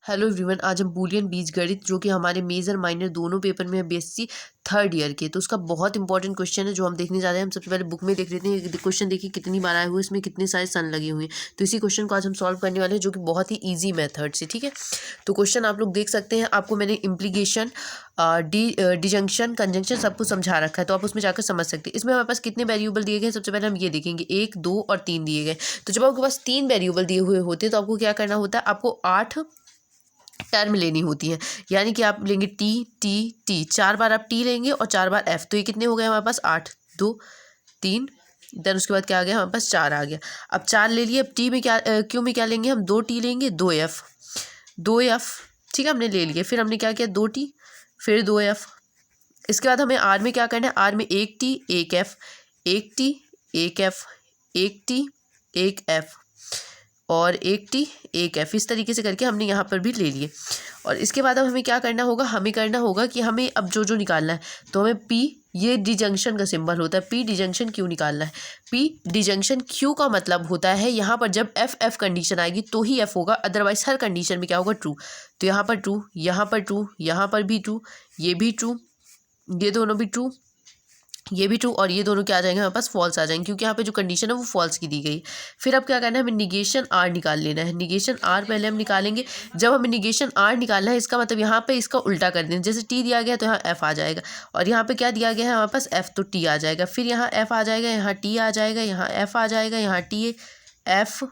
Hello everyone, आज हम Boolean बीजगणित जो कि हमारे मेजर माइनर दोनों पेपर में है बीएससी थर्ड ईयर के, तो उसका बहुत इंपॉर्टेंट क्वेश्चन है जो हम देखने जा रहे हैं। हम सबसे पहले बुक में देख लेते हैं क्वेश्चन, देखिए कितनी बार आए हुए, इसमें कितने सारे सन लगे हुए हैं। तो इसी क्वेश्चन को आज हम सॉल्व करने वाले हैं जो कि बहुत ही ईजी मेथड से, ठीक है। तो क्वेश्चन आप लोग देख सकते हैं, आपको मैंने इम्प्लीकेशन डिजंक्शन कंजंक्शन सब कुछ समझा रखा है, तो आप उसमें जाकर समझ सकते हैं। इसमें हमारे पास कितने वेरिएबल दिए गए हैं, सबसे पहले हम ये देखेंगे 1, 2 और 3 दिए गए। तो जब आपके पास 3 वेरिएबल दिए हुए होते हैं तो आपको क्या करना होता है, आपको 8 टर्म लेनी होती है। यानी कि आप लेंगे टी टी टी, 4 बार आप टी लेंगे और 4 बार एफ। तो ये कितने हो गए हमारे पास 8, 2, 3, देन उसके बाद क्या आ गया हमारे पास 4 आ गया। अब 4 ले लिए, अब टी में क्या क्यू में क्या लेंगे हम, 2 टी लेंगे, 2 एफ, 2 एफ, ठीक है, हमने ले लिए। फिर हमने क्या किया, 2 टी फिर 2 एफ। इसके बाद हमें आर में क्या करना है, आर में 1 T 1 F, 1 T 1 F, 1 T 1 F और 1 टी 1 एफ। इस तरीके से करके हमने यहाँ पर भी ले लिए। और इसके बाद अब हमें क्या करना होगा, हमें करना होगा कि हमें अब जो निकालना है, तो हमें पी, ये डिजंक्शन का सिंबल होता है, पी डिजंक्शन क्यू निकालना है। पी डिजंक्शन क्यू का मतलब होता है यहाँ पर जब एफ एफ कंडीशन आएगी तो ही एफ होगा, अदरवाइज हर कंडीशन में क्या होगा, ट्रू। तो यहाँ पर ट्रू, यहाँ पर ट्रू, यहाँ पर भी ट्रू, ये भी ट्रू, ये दोनों भी ट्रू, ये भी ट्रू, और ये दोनों क्या आ जाएंगे हमारे पास, फॉल्स आ जाएंगे, क्योंकि यहाँ पे जो कंडीशन है वो फॉल्स की दी गई। फिर अब क्या करना है, हमें निगेशन आर निकाल लेना है। निगेशन आर पहले हम निकालेंगे। जब हमें निगेशन आर निकालना है, इसका मतलब यहाँ पे इसका उल्टा कर देना। जैसे टी दिया गया तो यहाँ एफ आ जाएगा, और यहाँ पे क्या दिया गया है हमारे पास, एफ, तो टी आ जाएगा। फिर यहाँ एफ आ जाएगा, यहाँ टी आ जाएगा, यहाँ एफ आ जाएगा, यहाँ टी एफ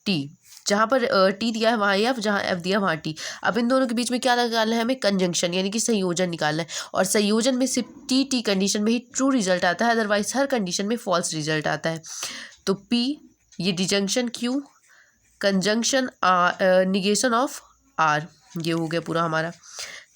टी, जहाँ पर टी दिया है वहाँ एफ, जहाँ एफ दिया वहाँ टी। अब इन दोनों के बीच में क्या निकालना है, हमें कंजंक्शन यानी कि संयोजन निकालना है। और संयोजन में सिर्फ टी टी कंडीशन में ही ट्रू रिजल्ट आता है, अदरवाइज हर कंडीशन में फॉल्स रिजल्ट आता है। तो पी, ये disjunction Q, conjunction negation of R, ये हो गया पूरा हमारा।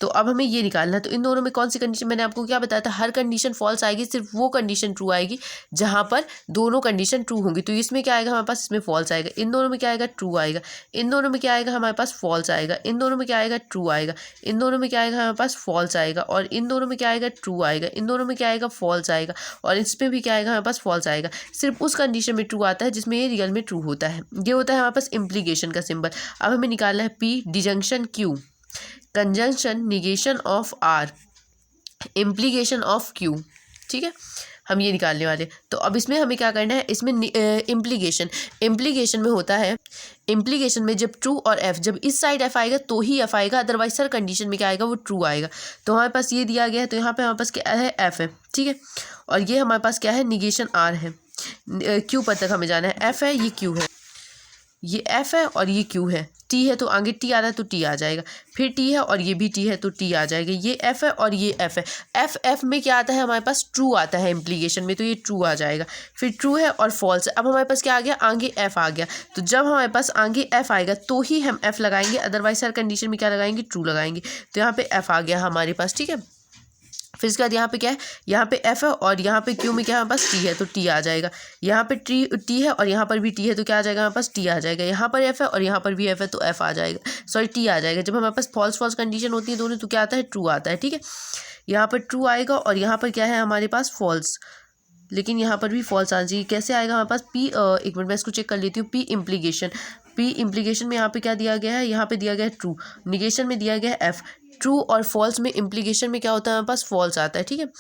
तो अब हमें ये निकालना है। तो इन दोनों में कौन सी कंडीशन, मैंने आपको क्या बताया था, हर कंडीशन फॉल्स आएगी, सिर्फ वो कंडीशन ट्रू आएगी जहाँ पर दोनों कंडीशन ट्रू होंगी। तो इसमें क्या आएगा हमारे पास, इसमें फॉल्स आएगा। इन दोनों में क्या आएगा, ट्रू आएगा। इन दोनों में क्या आएगा हमारे पास, फॉल्स आएगा। इन दोनों में क्या आएगा, ट्रू आएगा। इन दोनों में क्या आएगा हमारे पास, फॉल्स आएगा। और इन दोनों में क्या आएगा, ट्रू आएगा। इन दोनों में क्या आएगा, फॉल्स आएगा। और इसमें भी क्या आएगा हमारे पास, फॉल्स आएगा। सिर्फ उस कंडीशन में ट्रू आता है जिसमें ये रियल में ट्रू होता है। ये होता है हमारे पास इम्प्लीकेशन का सिंबल। अब हमें निकालना है P disjunction Q, conjunction negation of R, implication of Q, ठीक है, हम ये निकालने वाले। तो अब इसमें हमें क्या करना है, इसमें इम्प्लीकेशन में होता है, इम्प्लीकेशन में जब ट्रू और एफ, जब इस साइड एफ आएगा तो ही एफ आएगा, अदरवाइज हर कंडीशन में क्या आएगा, वो ट्रू आएगा। तो हमारे पास ये दिया गया है, तो यहाँ पे हमारे पास क्या है, एफ है, ठीक है। और ये हमारे पास क्या है, निगेशन आर है। क्यू पर तक हमें जाना है, एफ है, ये क्यू है, ये एफ है और ये क्यू है। टी है तो आगे टी आ रहा है तो टी आ जाएगा, फिर टी है और ये भी टी है तो टी आ जाएगा। ये एफ है और ये एफ है। एफ एफ में क्या आता है हमारे पास, ट्रू आता है इम्प्लीकेशन में, तो ये ट्रू आ जाएगा। फिर ट्रू है और फॉल्स है। अब हमारे पास क्या आ गया, आगे एफ आ गया। तो जब हमारे पास आगे एफ आएगा तो ही हम एफ लगाएंगे, अदरवाइज हर कंडीशन में क्या लगाएंगे, ट्रू लगाएंगे। तो यहाँ पे एफ आ गया हमारे पास, ठीक है। फिर इसके बाद यहाँ पे क्या है, यहाँ पे एफ है और यहाँ पे क्यू में क्या है हमारे पास, टी है तो टी आ जाएगा। यहाँ पे टी है और यहाँ पर भी टी है तो क्या आ जाएगा हमारे पास, टी आ जाएगा। यहाँ पर एफ है और यहाँ पर भी एफ है तो एफ आ जाएगा, सॉरी टी आ जाएगा। जब हमारे पास फॉल्स फॉल्स कंडीशन होती है दोनों, तो क्या आता है, ट्रू आता है, ठीक है। यहाँ पर ट्रू आएगा और यहाँ पर क्या है हमारे पास, फॉल्स, लेकिन यहाँ पर भी फॉल्स आना चाहिए। कैसे आएगा हमारे पास, पी, एक मिनट मैं इसको चेक कर लेती हूँ। पी इम्प्लीकेशन में यहाँ पे क्या दिया गया है, यहाँ पे दिया गया है ट्रू, निगेशन में दिया गया है एफ। ट्रू और फॉल्स में, इम्प्लीकेशन में क्या होता है हमारे पास, फॉल्स आता है, ठीक है।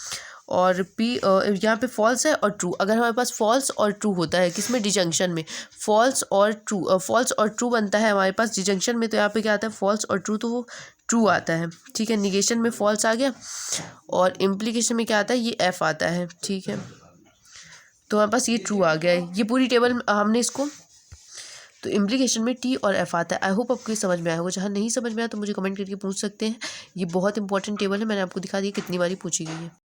और पी यहाँ पे फॉल्स है और ट्रू। अगर हमारे पास फॉल्स और ट्रू होता है किसमें, डिजंक्शन में, फॉल्स और ट्रू बनता है हमारे पास डिजंक्शन में, तो यहाँ पे क्या आता है, फॉल्स और ट्रू, तो वो ट्रू आता है, ठीक है। निगेशन में फॉल्स आ गया और इम्प्लीकेशन में क्या आता है, ये एफ आता है, ठीक है। तो हमारे पास ये ट्रू आ गया है। ये पूरी टेबल हमने इसको, तो इम्प्लीकेशन में टी और एफ आता है। आई होप आपको ये समझ में आया होगा। जहाँ नहीं समझ में आया तो मुझे कमेंट करके पूछ सकते हैं। ये बहुत इंपॉर्टेंट टेबल है, मैंने आपको दिखा दिया कितनी बारी पूछी गई है।